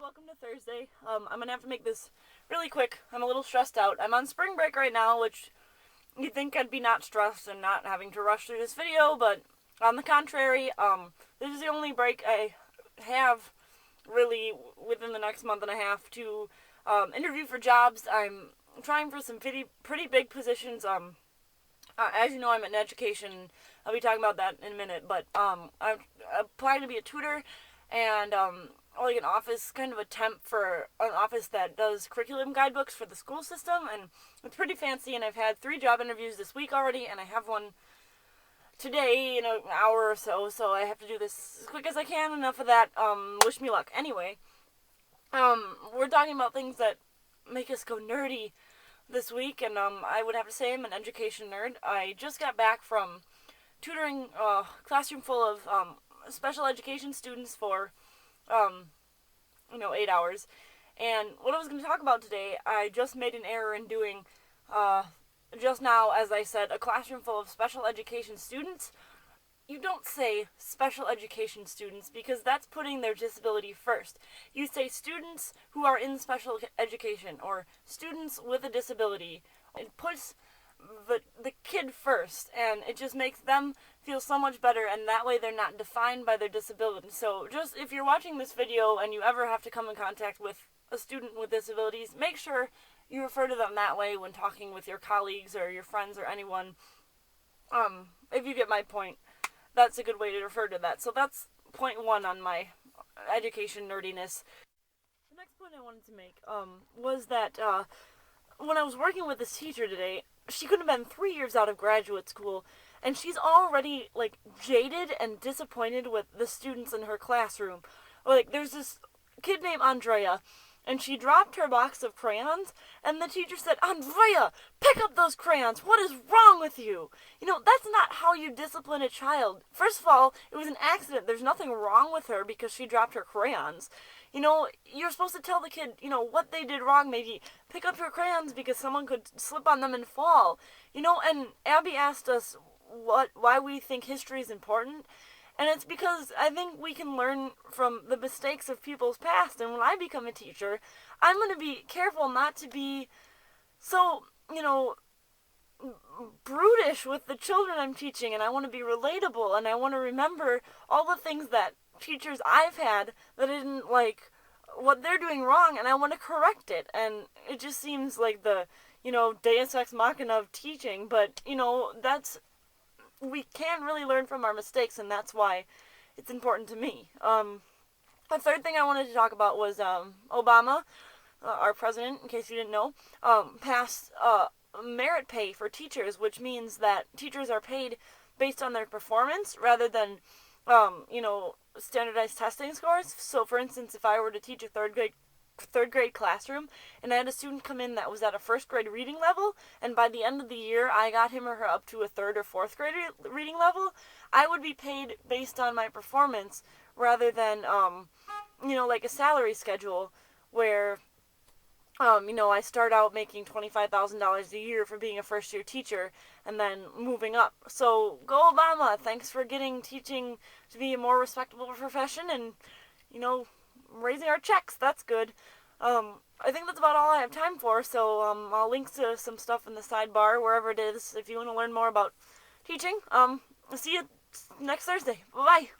welcome to Thursday. I'm gonna have to make this really quick. I'm a little stressed out. I'm on spring break right now, which you'd think I'd be not stressed and not having to rush through this video, but on the contrary, this is the only break I have really within the next month and a half to interview for jobs. I'm trying for some pretty big positions. As you know, I'm in education. I'll be talking about that in a minute, but I'm applying to be a tutor and like an office, kind of a temp for an office that does curriculum guidebooks for the school system, and it's pretty fancy, and I've had 3 job interviews this week already, and I have one today in an hour or so, so I have to do this as quick as I can. Enough of that. Wish me luck. Anyway, we're talking about things that make us go nerdy this week, and I would have to say I'm an education nerd. I just got back from tutoring a classroom full of special education students for 8 hours. And what I was going to talk about today, I just made an error in doing just now, as I said, a classroom full of special education students. You don't say special education students because that's putting their disability first. You say students who are in special education or students with a disability. It puts the kid first, and it just makes them feel so much better, and that way they're not defined by their disability. So just if you're watching this video and you ever have to come in contact with a student with disabilities, make sure you refer to them that way when talking with your colleagues or your friends or anyone. If you get my point, that's a good way to refer to that. So that's point 1 on my education nerdiness. The next point I wanted to make was that when I was working with this teacher today, she could have been 3 years out of graduate school, and she's already, jaded and disappointed with the students in her classroom. There's this kid named Andrea, and she dropped her box of crayons, and the teacher said, "Andrea, pick up those crayons. What is wrong with you?" That's not how you discipline a child. First of all, it was an accident. There's nothing wrong with her because she dropped her crayons. You're supposed to tell the kid, what they did wrong. Maybe pick up your crayons because someone could slip on them and fall. And Abby asked us why we think history is important. And it's because I think we can learn from the mistakes of people's past. And when I become a teacher, I'm going to be careful not to be so, brutish with the children I'm teaching. And I want to be relatable. And I want to remember all the things that teachers I've had that I didn't like what they're doing wrong. And I want to correct it. And it just seems like the, deus ex machina of teaching. But, we can really learn from our mistakes, and that's why it's important to me. The third thing I wanted to talk about was Obama, our president, in case you didn't know, passed merit pay for teachers, which means that teachers are paid based on their performance rather than, standardized testing scores. So, for instance, if I were to teach a third grade classroom, and I had a student come in that was at a 1st grade reading level, and by the end of the year I got him or her up to a 3rd or 4th grade reading level, I would be paid based on my performance rather than like a salary schedule where I start out making $25,000 a year for being a first-year teacher and then moving up. So go Obama! Thanks for getting teaching to be a more respectable profession and raising our checks. That's good. I think that's about all I have time for, so I'll link to some stuff in the sidebar, wherever it is, if you want to learn more about teaching. I'll see you next Thursday. Bye-bye.